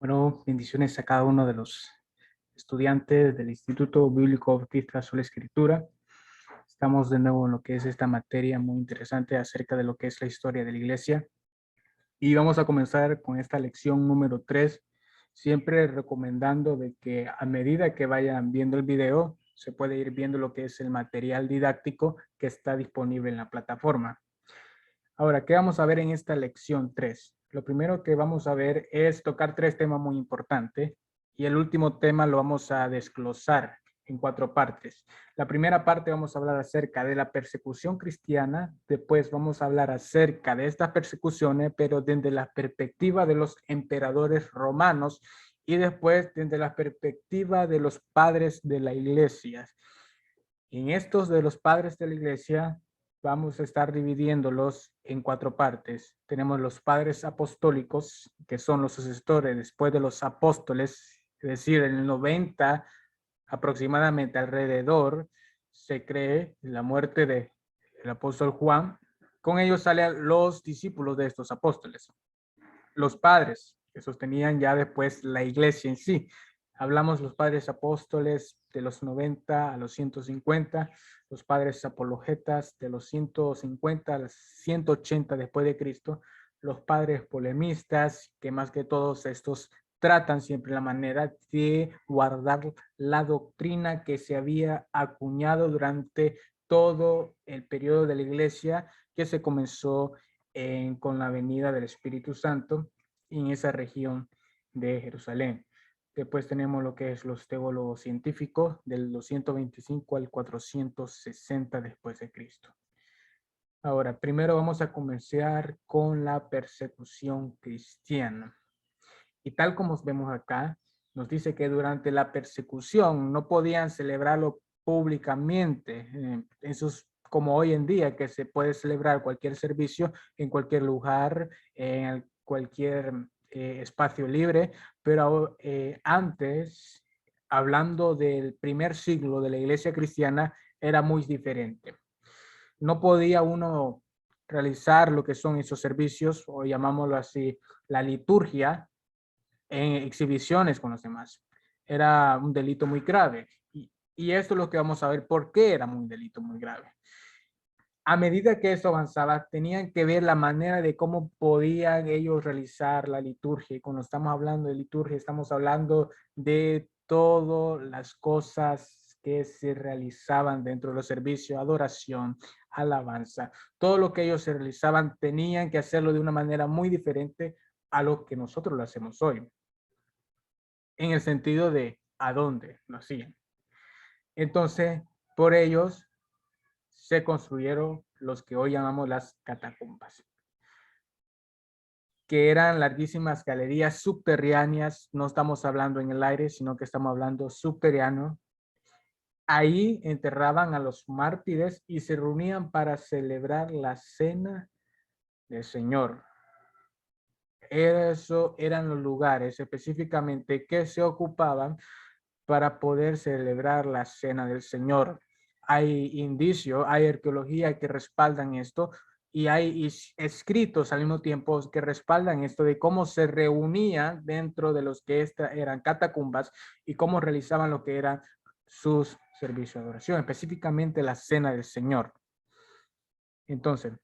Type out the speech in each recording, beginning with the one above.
Bueno, bendiciones a cada uno de los estudiantes del Instituto Bíblico Bautista Sola Escritura. Estamos de nuevo en lo que es esta materia muy interesante acerca de lo que es la historia de la iglesia. Y vamos a comenzar con esta lección número 3, siempre recomendando de que a medida que vayan viendo el video, se puede ir viendo lo que es el material didáctico que está disponible en la plataforma. Ahora, ¿qué vamos a ver en esta lección 3? Lo primero que vamos a ver es tocar tres temas muy importantes y el último tema lo vamos a desglosar en 4 partes. La primera parte vamos a hablar acerca de la persecución cristiana, después vamos a hablar acerca de estas persecuciones, pero desde la perspectiva de los emperadores romanos y después desde la perspectiva de los padres de la iglesia. En estos de los padres de la iglesia vamos a estar dividiéndolos en 4 partes. Tenemos los padres apostólicos, que son los sucesores después de los apóstoles, es decir, en el 90 aproximadamente alrededor, se cree la muerte del apóstol Juan. Con ellos salen los discípulos de estos apóstoles, los padres que sostenían ya después la iglesia en sí. Hablamos los padres apóstoles de los 90 a los 150, los padres apologetas de los 150 a los 180 después de Cristo, los padres polemistas, que más que todos estos tratan siempre la manera de guardar la doctrina que se había acuñado durante todo el periodo de la iglesia que se comenzó con la venida del Espíritu Santo en esa región de Jerusalén. Después tenemos lo que es los teólogos científicos del 225 al 460 después de Cristo. Ahora, primero vamos a comenzar con la persecución cristiana. Y tal como vemos acá, nos dice que durante la persecución no podían celebrarlo públicamente, como hoy en día, que se puede celebrar cualquier servicio en cualquier lugar, en cualquier espacio libre, pero antes, hablando del primer siglo de la iglesia cristiana, era muy diferente. No podía uno realizar lo que son esos servicios, o llamámoslo así, la liturgia, en exhibiciones con los demás. Era un delito muy grave. Y esto es lo que vamos a ver por qué era un delito muy grave. A medida que esto avanzaba, tenían que ver la manera de cómo podían ellos realizar la liturgia. Y cuando estamos hablando de liturgia, estamos hablando de todas las cosas que se realizaban dentro de los servicios, adoración, alabanza. Todo lo que ellos se realizaban tenían que hacerlo de una manera muy diferente a lo que nosotros lo hacemos hoy, en el sentido de a dónde lo hacían. Entonces, por ellos se construyeron los que hoy llamamos las catacumbas, que eran larguísimas galerías subterráneas. No estamos hablando en el aire, sino que estamos hablando subterráneo. Ahí enterraban a los mártires y se reunían para celebrar la cena del Señor. Eso eran los lugares específicamente que se ocupaban para poder celebrar la cena del Señor. Hay indicios, hay arqueología que respaldan esto y hay escritos al mismo tiempo que respaldan esto de cómo se reunían dentro de los que eran catacumbas y cómo realizaban lo que eran sus servicios de adoración, específicamente la cena del Señor. Entonces,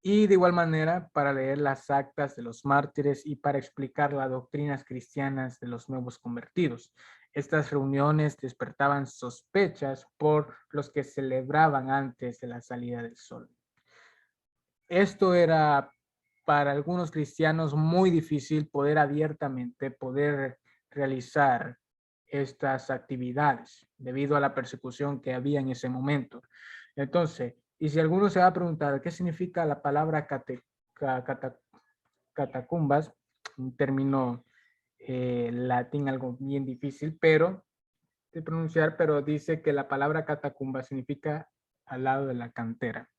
y de igual manera para leer las actas de los mártires y para explicar las doctrinas cristianas de los nuevos convertidos. Estas reuniones despertaban sospechas por los que celebraban antes de la salida del sol. Esto era para algunos cristianos muy difícil poder abiertamente poder realizar estas actividades debido a la persecución que había en ese momento. Entonces, y si alguno se va a preguntar qué significa la palabra catacumbas, un término latín algo bien difícil, pero de pronunciar, pero dice que la palabra catacumba significa al lado de la cantera.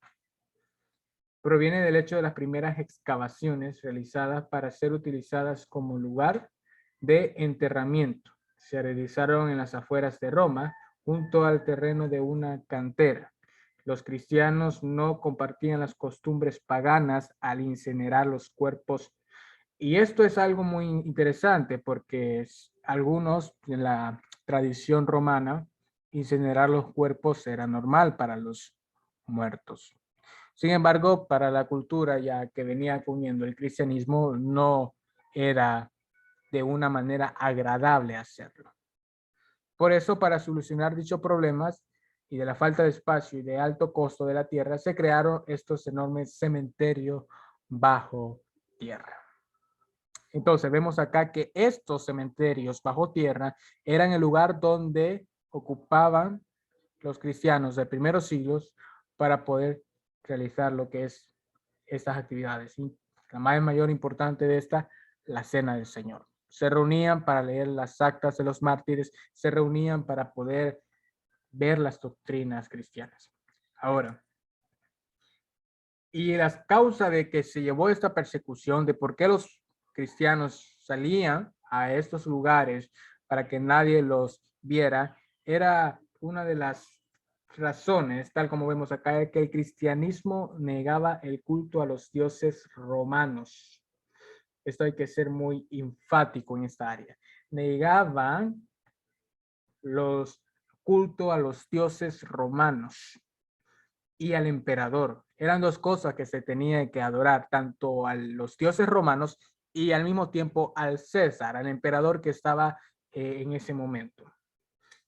Proviene del hecho de las primeras excavaciones realizadas para ser utilizadas como lugar de enterramiento. Se realizaron en las afueras de Roma, junto al terreno de una cantera. Los cristianos no compartían las costumbres paganas al incinerar los cuerpos Y esto es algo muy interesante porque algunos en la tradición romana, incinerar los cuerpos era normal para los muertos. Sin embargo, para la cultura ya que venía comiendo el cristianismo, no era de una manera agradable hacerlo. Por eso, para solucionar dichos problemas y de la falta de espacio y de alto costo de la tierra, se crearon estos enormes cementerios bajo tierra. Entonces, vemos acá que estos cementerios bajo tierra eran el lugar donde ocupaban los cristianos de primeros siglos para poder realizar lo que es estas actividades. Y la más mayor importante de esta, la cena del Señor. Se reunían para leer las actas de los mártires, se reunían para poder ver las doctrinas cristianas. Ahora, y la causa de que se llevó esta persecución, de por qué los cristianos salían a estos lugares para que nadie los viera, era una de las razones, tal como vemos acá, que el cristianismo negaba el culto a los dioses romanos. Esto hay que ser muy enfático en esta área. Negaban los culto a los dioses romanos y al emperador. Eran dos cosas que se tenía que adorar, tanto a los dioses romanos y al mismo tiempo al César, al emperador que estaba en ese momento.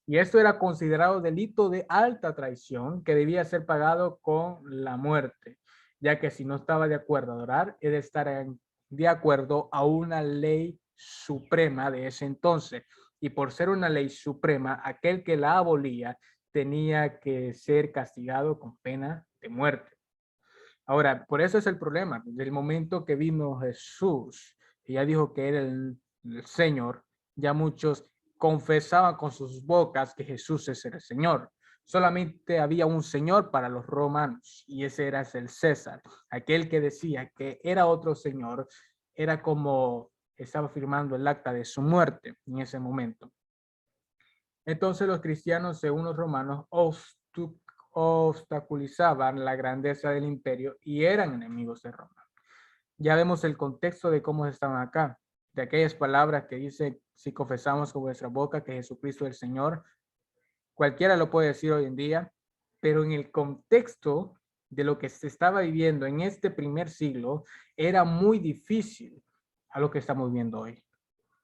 Y esto era considerado delito de alta traición que debía ser pagado con la muerte, ya que si no estaba de acuerdo a adorar, es de estar de acuerdo a una ley suprema de ese entonces. Y por ser una ley suprema, aquel que la abolía tenía que ser castigado con pena de muerte. Ahora, por eso es el problema. Desde el momento que vino Jesús, y ya dijo que era el Señor, ya muchos confesaban con sus bocas que Jesús es el Señor. Solamente había un Señor para los romanos, y ese era el César. Aquel que decía que era otro Señor, era como estaba firmando el acta de su muerte en ese momento. Entonces los cristianos, según los romanos, obstaculizaban la grandeza del imperio y eran enemigos de Roma. Ya vemos el contexto de cómo estaban acá, de aquellas palabras que dice, si confesamos con vuestra boca que Jesucristo es el Señor, cualquiera lo puede decir hoy en día, pero en el contexto de lo que se estaba viviendo en este primer siglo, era muy difícil a lo que estamos viendo hoy.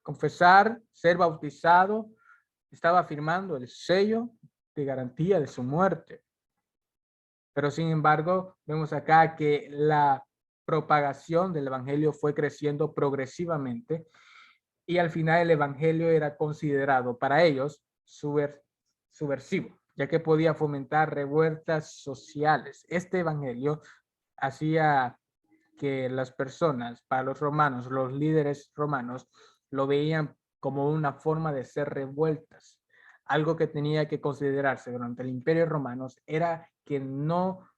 Confesar, ser bautizado, estaba firmando el sello de garantía de su muerte. Pero sin embargo, vemos acá que la propagación del evangelio fue creciendo progresivamente y al final el evangelio era considerado para ellos subversivo, ya que podía fomentar revueltas sociales. Este evangelio hacía que las personas, para los romanos, los líderes romanos, lo veían como una forma de ser revueltas. Algo que tenía que considerarse durante el Imperio Romano era que no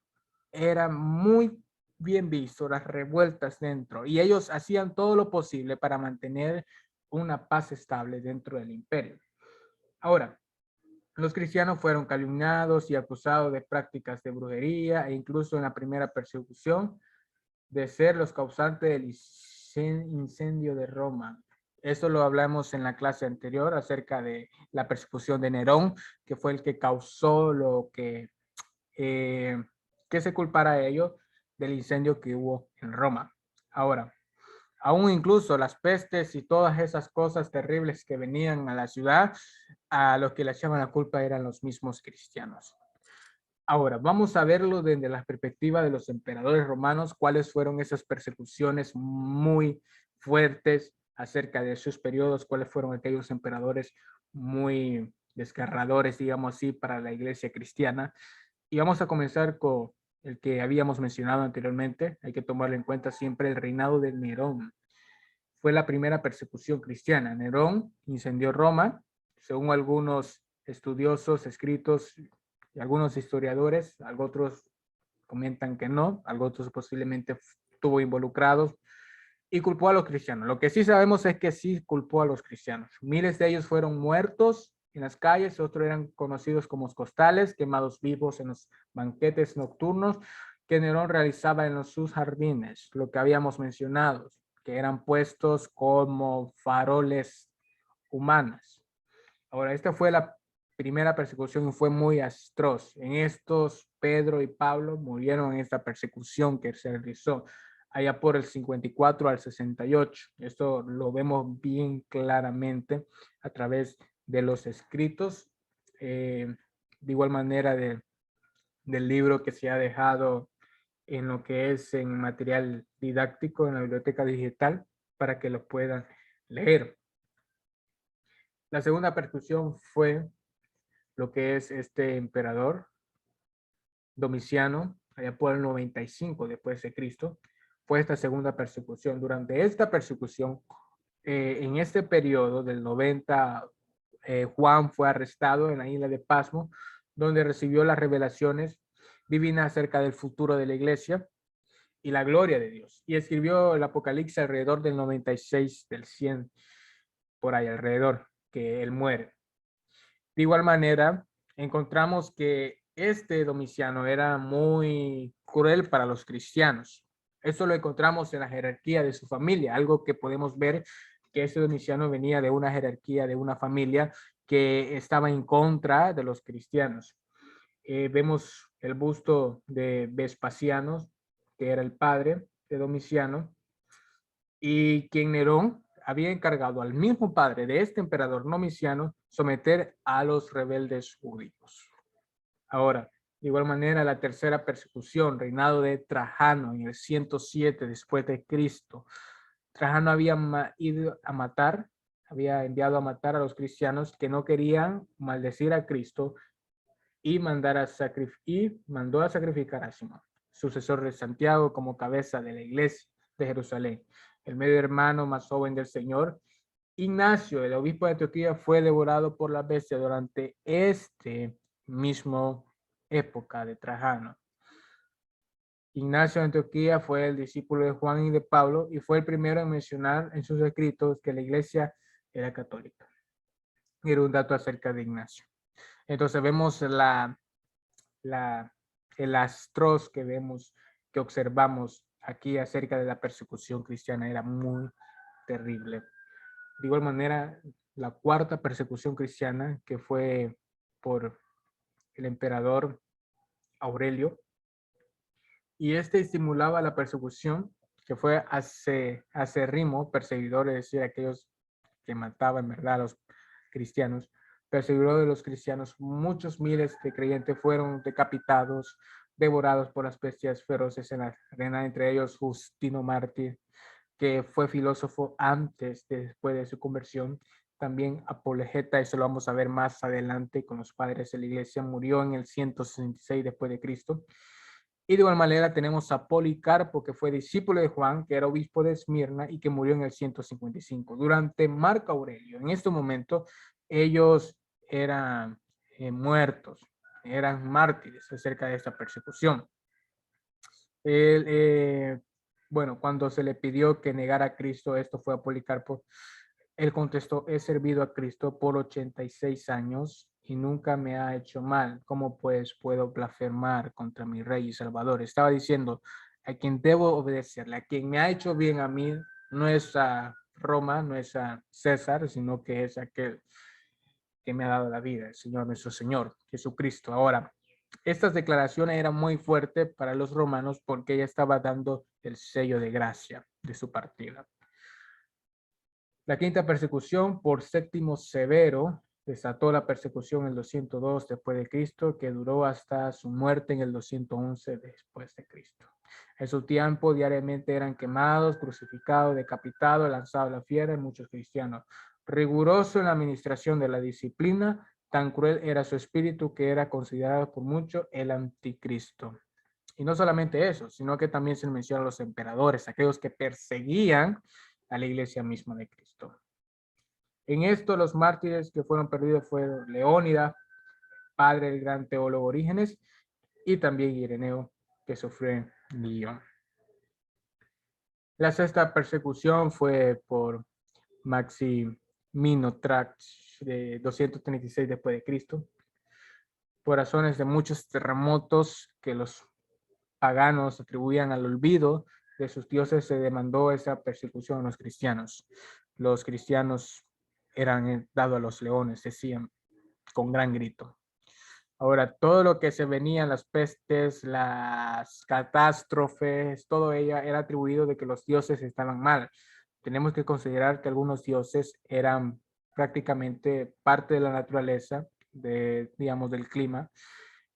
era muy bien visto las revueltas dentro y ellos hacían todo lo posible para mantener una paz estable dentro del imperio. Ahora, los cristianos fueron calumniados y acusados de prácticas de brujería e incluso en la primera persecución de ser los causantes del incendio de Roma. Eso lo hablamos en la clase anterior acerca de la persecución de Nerón, que fue el que causó lo que se culpara a ellos del incendio que hubo en Roma. Ahora, aún incluso las pestes y todas esas cosas terribles que venían a la ciudad, a los que le echaban la culpa eran los mismos cristianos. Ahora, vamos a verlo desde la perspectiva de los emperadores romanos, cuáles fueron esas persecuciones muy fuertes acerca de sus periodos, cuáles fueron aquellos emperadores muy desgarradores, digamos así, para la iglesia cristiana. Y vamos a comenzar con el que habíamos mencionado anteriormente. Hay que tomarlo en cuenta siempre el reinado de Nerón. Fue la primera persecución cristiana. Nerón incendió Roma, según algunos estudiosos, escritos y algunos historiadores, algo otros comentan que no, algo otros posiblemente estuvo involucrados y culpó a los cristianos. Lo que sí sabemos es que sí culpó a los cristianos. Miles de ellos fueron muertos en las calles, otros eran conocidos como costales, quemados vivos en los banquetes nocturnos que Nerón realizaba en sus jardines, lo que habíamos mencionado, que eran puestos como faroles humanos. Ahora, esta fue la primera persecución y fue muy atroz. En estos, Pedro y Pablo murieron en esta persecución que se realizó allá por el 54 al 68. Esto lo vemos bien claramente a través de los escritos, de igual manera del libro que se ha dejado en lo que es en material didáctico en la biblioteca digital para que lo puedan leer. La segunda persecución fue lo que es este emperador Domiciano, allá por el 95 después de Cristo, fue esta segunda persecución. Durante esta persecución, en este periodo del 90, Juan fue arrestado en la isla de Pasmo, donde recibió las revelaciones divinas acerca del futuro de la iglesia y la gloria de Dios. Y escribió el Apocalipsis alrededor del 96, del 100, por ahí alrededor, que él muere. De igual manera, encontramos que este Domiciano era muy cruel para los cristianos. Esto lo encontramos en la jerarquía de su familia, algo que podemos ver que este Domiciano venía de una jerarquía, de una familia que estaba en contra de los cristianos. Vemos el busto de Vespasiano, que era el padre de Domiciano, y quien Nerón había encargado al mismo padre de este emperador Domiciano someter a los rebeldes judíos. Ahora, de igual manera, la tercera persecución, reinado de Trajano en el 107 después de Cristo. Trajano había ido a matar, había enviado a matar a los cristianos que no querían maldecir a Cristo y mandó a sacrificar a Simón, sucesor de Santiago, como cabeza de la iglesia de Jerusalén. El medio hermano más joven del Señor, Ignacio, el obispo de Antioquía, fue devorado por la bestia durante este mismo época de Trajano. Ignacio de Antioquía fue el discípulo de Juan y de Pablo y fue el primero en mencionar en sus escritos que la iglesia era católica. Era un dato acerca de Ignacio. Entonces vemos el astros que vemos, que observamos aquí acerca de la persecución cristiana era muy terrible. De igual manera, la cuarta persecución cristiana, que fue por el emperador Aurelio, y este estimulaba la persecución, que fue acérrimo perseguidor, es decir, aquellos que mataban en verdad a los cristianos, perseguidor de los cristianos. Muchos miles de creyentes fueron decapitados, devorados por las bestias feroces en la arena, entre ellos Justino Mártir, que fue filósofo antes, después de su conversión. También apologeta, eso lo vamos a ver más adelante con los padres de la iglesia, murió en el 166 después de Cristo. Y de igual manera tenemos a Policarpo, que fue discípulo de Juan, que era obispo de Esmirna y que murió en el 155. Durante Marco Aurelio, en este momento, ellos eran muertos, eran mártires acerca de esta persecución. Bueno, cuando se le pidió que negara a Cristo, esto fue a Policarpo, él contestó: he servido a Cristo por 86 años y nunca me ha hecho mal. ¿Cómo pues puedo blasfemar contra mi Rey y Salvador? Estaba diciendo, a quien debo obedecerle, a quien me ha hecho bien a mí, no es a Roma, no es a César, sino que es aquel que me ha dado la vida, el Señor, nuestro Señor, Jesucristo. Ahora, estas declaraciones eran muy fuertes para los romanos porque ella estaba dando el sello de gracia de su partida. La quinta persecución por Séptimo Severo desató la persecución en el 202 después de Cristo, que duró hasta su muerte en el 211 después de Cristo. En su tiempo diariamente eran quemados, crucificados, decapitados, lanzados a la fiera en muchos cristianos. Riguroso en la administración de la disciplina, tan cruel era su espíritu que era considerado por muchos el anticristo. Y no solamente eso, sino que también se menciona a los emperadores, aquellos que perseguían a la iglesia misma de Cristo. En esto los mártires que fueron perdidos fueron Leónida, padre del gran teólogo Orígenes, y también Ireneo, que sufrió en Lyon. La sexta persecución fue por Maximino Thrax, de 236 después de Cristo, por razones de muchos terremotos que los paganos atribuían al olvido de sus dioses se demandó esa persecución a los cristianos. Los cristianos eran dados a los leones, decían con gran grito. Ahora, todo lo que se venía, las pestes, las catástrofes, todo ello era atribuido de que los dioses estaban mal. Tenemos que considerar que algunos dioses eran prácticamente parte de la naturaleza, digamos, del clima.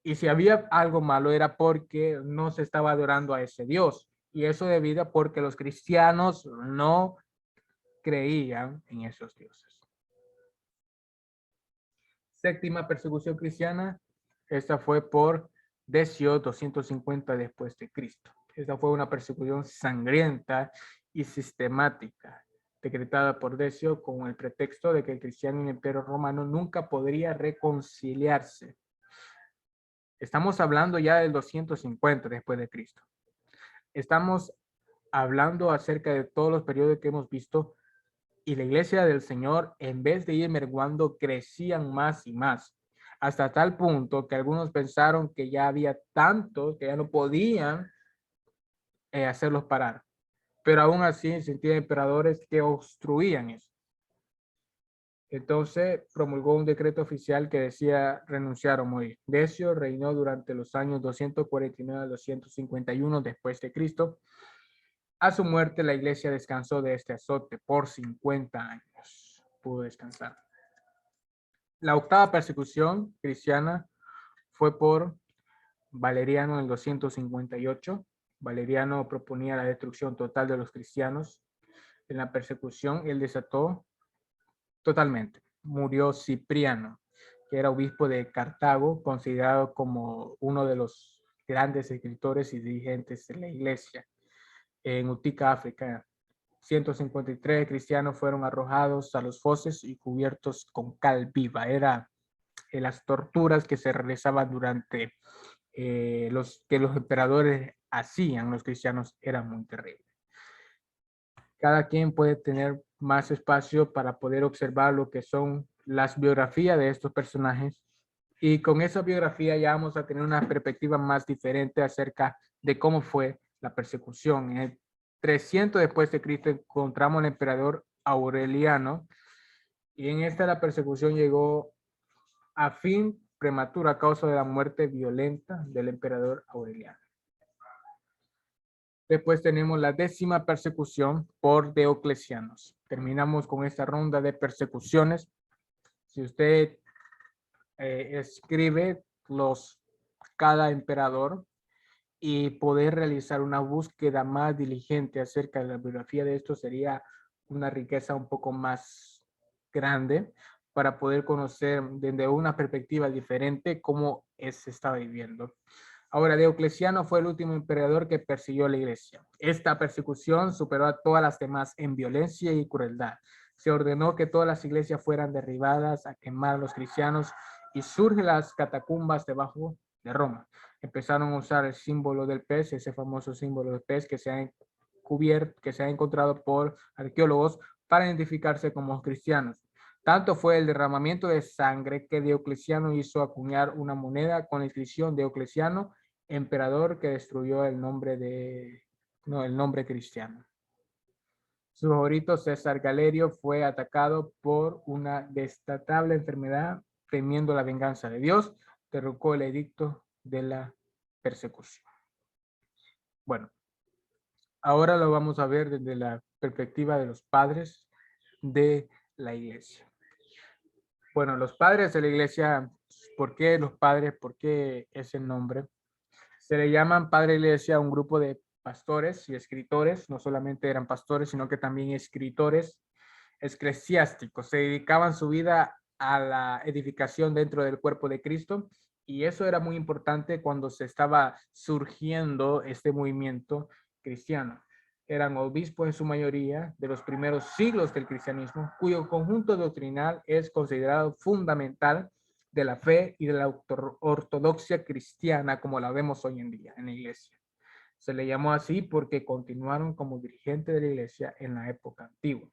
Y si había algo malo era porque no se estaba adorando a ese Dios. Y eso debido a porque los cristianos no creían en esos dioses. Séptima persecución cristiana, esta fue por Decio 250 después de Cristo. Esta fue una persecución sangrienta y sistemática, decretada por Decio con el pretexto de que el cristiano y el imperio romano nunca podría reconciliarse. Estamos hablando ya del 250 después de Cristo. Estamos hablando acerca de todos los periodos que hemos visto y la iglesia del Señor, en vez de ir menguando, crecían más y más, hasta tal punto que algunos pensaron que ya había tantos que ya no podían hacerlos parar. Pero aún así existían emperadores que obstruían eso. Entonces promulgó un decreto oficial que decía renunciar o morir. Decio reinó durante los años 249 a 251 después de Cristo. A su muerte, la iglesia descansó de este azote por 50 años. Pudo descansar. La octava persecución cristiana fue por Valeriano en el 258. Valeriano proponía la destrucción total de los cristianos. En la persecución, él desató totalmente. Murió Cipriano, que era obispo de Cartago, considerado como uno de los grandes escritores y dirigentes de la iglesia. En Utica, África, 153 cristianos fueron arrojados a los foses y cubiertos con cal viva. Era las torturas que se realizaban durante los emperadores hacían los cristianos eran muy terribles. Cada quien puede tener más espacio para poder observar lo que son las biografías de estos personajes y con esa biografía ya vamos a tener una perspectiva más diferente acerca de cómo fue la persecución. En el 300 después de Cristo encontramos al emperador Aureliano y en esta la persecución llegó a fin prematuro a causa de la muerte violenta del emperador Aureliano. Después tenemos la 10ª persecución por Dioclecianos. Terminamos con esta ronda de persecuciones. Si usted escribe cada emperador y poder realizar una búsqueda más diligente acerca de la biografía de esto sería una riqueza un poco más grande para poder conocer desde una perspectiva diferente cómo se está viviendo. Ahora, Diocleciano fue el último emperador que persiguió a la iglesia. Esta persecución superó a todas las demás en violencia y crueldad. Se ordenó que todas las iglesias fueran derribadas, a quemar a los cristianos y surgen las catacumbas debajo de Roma. Empezaron a usar el símbolo del pez, ese famoso símbolo del pez que se ha encontrado por arqueólogos para identificarse como cristianos. Tanto fue el derramamiento de sangre que Diocleciano hizo acuñar una moneda con la inscripción Diocleciano, emperador que destruyó el nombre cristiano. Su favorito César Galerio fue atacado por una destatable enfermedad, temiendo la venganza de Dios, derrocó el edicto de la persecución. Bueno, ahora lo vamos a ver desde la perspectiva de los padres de la iglesia. Bueno, los padres de la iglesia, ¿por qué los padres? ¿Por qué ese nombre? Se le llaman padre de la iglesia a un grupo de pastores y escritores, no solamente eran pastores, sino que también escritores eclesiásticos. Se dedicaban su vida a la edificación dentro del cuerpo de Cristo y eso era muy importante cuando se estaba surgiendo este movimiento cristiano. Eran obispos en su mayoría de los primeros siglos del cristianismo, cuyo conjunto doctrinal es considerado fundamental de la fe y de la ortodoxia cristiana como la vemos hoy en día en la iglesia. Se le llamó así porque continuaron como dirigentes de la iglesia en la época antigua.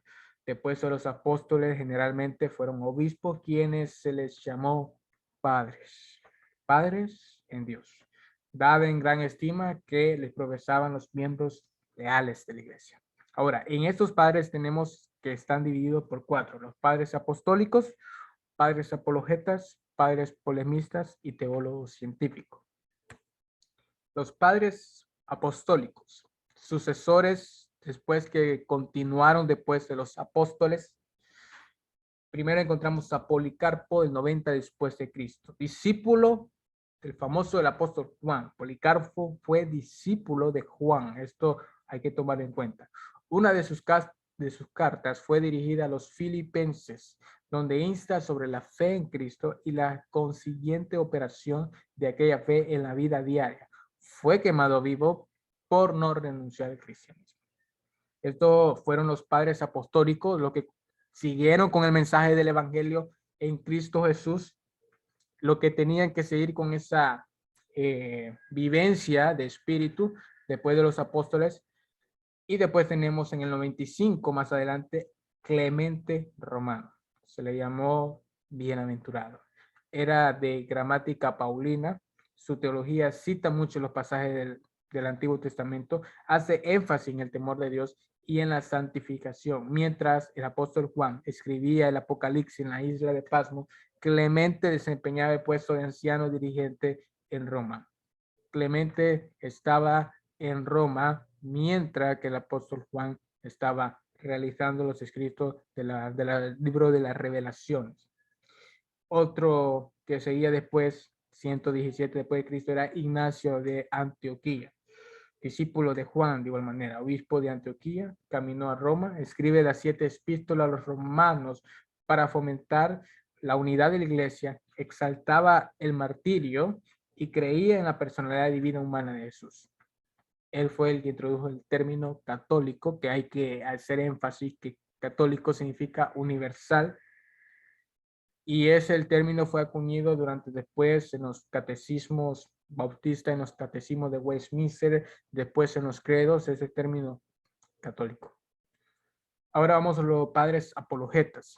Después de los apóstoles generalmente fueron obispos quienes se les llamó padres. Padres en Dios. Dada en gran estima que les profesaban los miembros leales de la iglesia. Ahora, en estos padres tenemos que están divididos por 4, los padres apostólicos, padres apologetas, padres polemistas y teólogos científicos. Los padres apostólicos, sucesores después que continuaron después de los apóstoles. Primero encontramos a Policarpo del 90 después de Cristo, discípulo del famoso del apóstol Juan. Policarpo fue discípulo de Juan, esto hay que tomar en cuenta. Una de sus cartas fue dirigida a los filipenses, donde insta sobre la fe en Cristo y la consiguiente operación de aquella fe en la vida diaria. Fue quemado vivo por no renunciar al cristianismo. Estos fueron los padres apostólicos, lo que siguieron con el mensaje del evangelio en Cristo Jesús, lo que tenían que seguir con esa vivencia de espíritu después de los apóstoles. Y después tenemos en el 95 más adelante Clemente Romano, se le llamó bienaventurado. Era de gramática paulina, su teología cita mucho los pasajes del Antiguo Testamento, hace énfasis en el temor de Dios y en la santificación. Mientras el apóstol Juan escribía el Apocalipsis en la isla de Pasmo, Clemente desempeñaba el puesto de anciano dirigente en Roma. Clemente estaba en Roma mientras que el apóstol Juan estaba realizando los escritos del libro de las revelaciones. Otro que seguía después, 117 después de Cristo, era Ignacio de Antioquía, discípulo de Juan, de igual manera, obispo de Antioquía, caminó a Roma, escribe las 7 epístolas a los romanos para fomentar la unidad de la iglesia, exaltaba el martirio y creía en la personalidad divina humana de Jesús. Él fue el que introdujo el término católico, que hay que hacer énfasis que católico significa universal, y ese término fue acuñado durante después en los catecismos bautistas, en los catecismos de Westminster, después en los credos, ese término católico. Ahora vamos a los padres apologetas.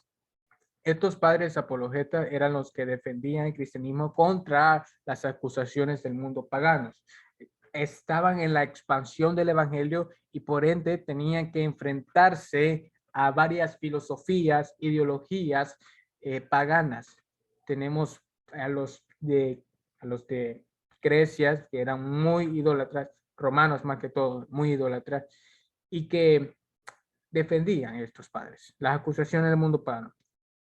Estos padres apologetas eran los que defendían el cristianismo contra las acusaciones del mundo paganos. Estaban en la expansión del evangelio y por ende tenían que enfrentarse a varias filosofías, ideologías paganas. Tenemos a los de Grecia, que eran muy idólatras, romanos más que todo, muy idólatras, y que defendían a estos padres, las acusaciones del mundo pagano.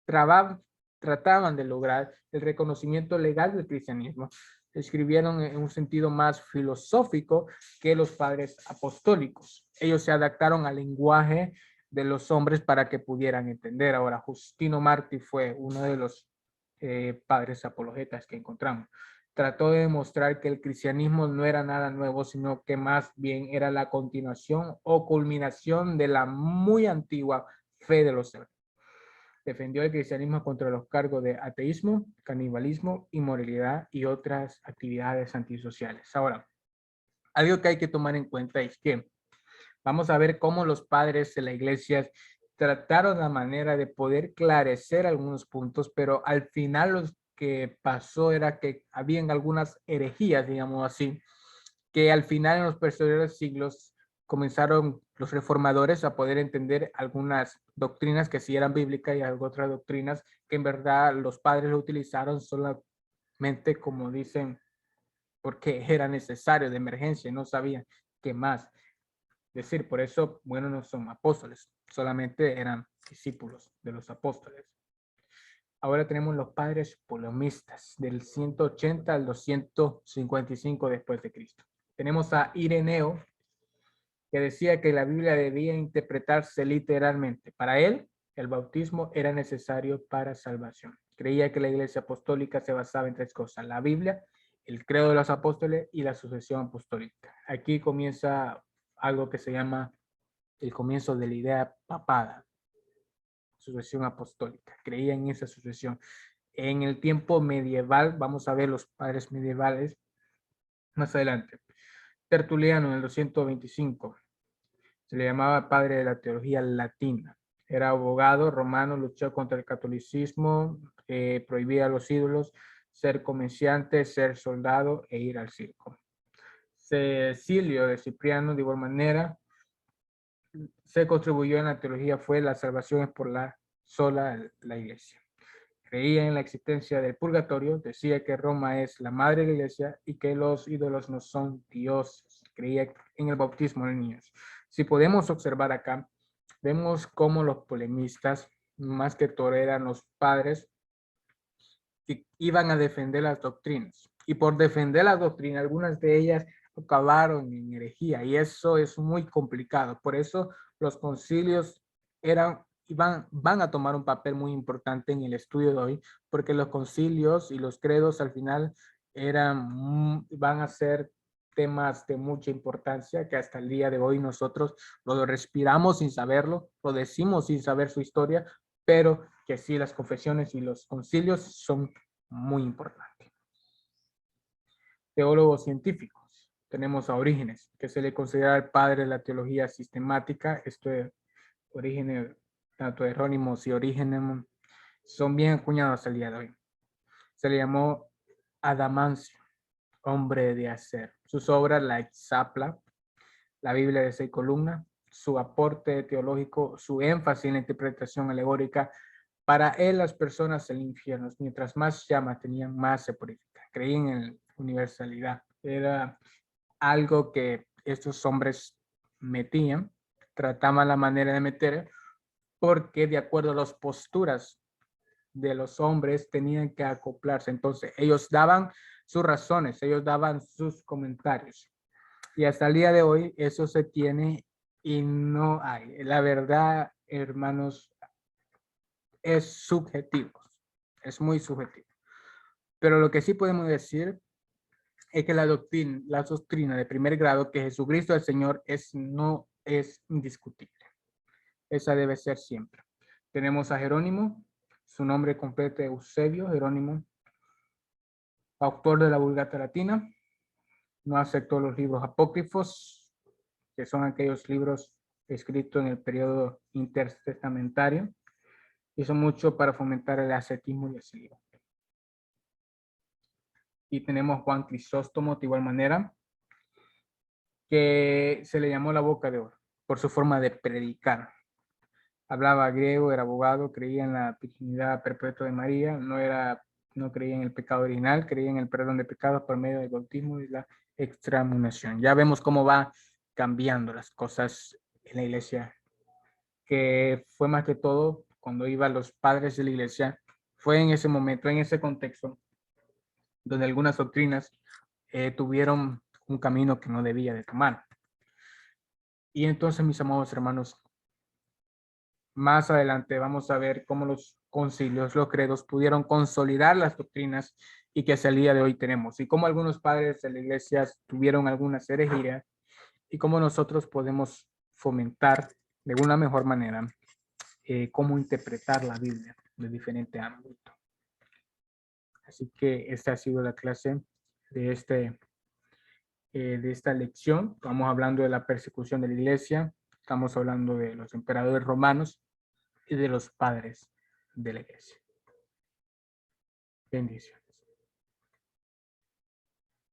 Trataban de lograr el reconocimiento legal del cristianismo. Escribieron en un sentido más filosófico que los padres apostólicos. Ellos se adaptaron al lenguaje de los hombres para que pudieran entender. Ahora, Justino Mártir fue uno de los padres apologetas que encontramos. Trató de demostrar que el cristianismo no era nada nuevo, sino que más bien era la continuación o culminación de la muy antigua fe de los hebreos. Defendió el cristianismo contra los cargos de ateísmo, canibalismo, inmoralidad y otras actividades antisociales. Ahora, algo que hay que tomar en cuenta es que vamos a ver cómo los padres de la iglesia trataron la manera de poder esclarecer algunos puntos, pero al final lo que pasó era que habían algunas herejías, digamos así, que al final en los posteriores siglos comenzaron los reformadores a poder entender algunas doctrinas que sí eran bíblicas y otras doctrinas que en verdad los padres lo utilizaron solamente como dicen porque era necesario de emergencia, no sabían qué más decir. Por eso, bueno, no son apóstoles, solamente eran discípulos de los apóstoles. Ahora tenemos los padres polemistas del 180 al 255 después de Cristo. Tenemos a Ireneo, que decía que la Biblia debía interpretarse literalmente. Para él, el bautismo era necesario para salvación. Creía que la iglesia apostólica se basaba en 3 cosas: la Biblia, el credo de los apóstoles y la sucesión apostólica. Aquí comienza algo que se llama el comienzo de la idea papada, sucesión apostólica. Creía en esa sucesión. En el tiempo medieval, vamos a ver los padres medievales más adelante. Tertuliano en el 225. Se le llamaba padre de la teología latina. Era abogado romano, luchó contra el catolicismo, prohibía los ídolos, ser comerciante, ser soldado e ir al circo. Cecilio de Cipriano, de igual manera, se contribuyó en la teología fue la salvación es por la sola la iglesia. Creía en la existencia del purgatorio, decía que Roma es la madre de la iglesia y que los ídolos no son dioses. Creía en el bautismo de niños. Si podemos observar acá, vemos cómo los polemistas, más que todo eran los padres, que iban a defender las doctrinas. Y por defender las doctrinas, algunas de ellas acabaron en herejía y eso es muy complicado. Por eso los concilios van a tomar un papel muy importante en el estudio de hoy, porque los concilios y los credos al final van a ser temas de mucha importancia que hasta el día de hoy nosotros lo respiramos sin saberlo, lo decimos sin saber su historia, pero que sí, las confesiones y los concilios son muy importantes. Teólogos científicos. Tenemos a Orígenes, que se le considera el padre de la teología sistemática. Esto es Orígenes, tanto Jerónimos y Orígenes son bien acuñados al día de hoy. Se le llamó Adamancio, hombre de acero. Sus obras, la Exapla, la Biblia de 6 columnas, su aporte teológico, su énfasis en la interpretación alegórica. Para él, las personas del infierno, mientras más llamas tenían, más se purifican. Creían en la universalidad. Era algo que estos hombres metían, trataban la manera de meter, porque de acuerdo a las posturas de los hombres tenían que acoplarse. Entonces, ellos daban sus razones, ellos daban sus comentarios. Y hasta el día de hoy eso se tiene y no hay. La verdad, hermanos, es subjetivo, es muy subjetivo. Pero lo que sí podemos decir es que la doctrina de primer grado que Jesucristo el Señor no es indiscutible. Esa debe ser siempre. Tenemos a Jerónimo, su nombre completo es Eusebio Jerónimo, autor de la Vulgata Latina. No aceptó los libros apócrifos, que son aquellos libros escritos en el periodo intertestamentario. Hizo mucho para fomentar el ascetismo y el celibato. Y tenemos Juan Crisóstomo de igual manera, que se le llamó la boca de oro por su forma de predicar. Hablaba griego, era abogado, creía en la virginidad perpetua de María, no creía en el pecado original, creía en el perdón de pecados por medio del bautismo y la extramunión. Ya vemos cómo va cambiando las cosas en la iglesia, que fue más que todo cuando iban los padres de la iglesia, fue en ese momento, en ese contexto, donde algunas doctrinas tuvieron un camino que no debía de tomar. Y entonces, mis amados hermanos, más adelante vamos a ver cómo los concilios, los credos pudieron consolidar las doctrinas y que hasta el día de hoy tenemos, y cómo algunos padres de la iglesia tuvieron algunas herejías y cómo nosotros podemos fomentar de una mejor manera cómo interpretar la Biblia de diferente ámbito. Así que esta ha sido la clase de esta lección. Estamos hablando de la persecución de la iglesia, estamos hablando de los emperadores romanos y de los padres de la iglesia. Bendiciones.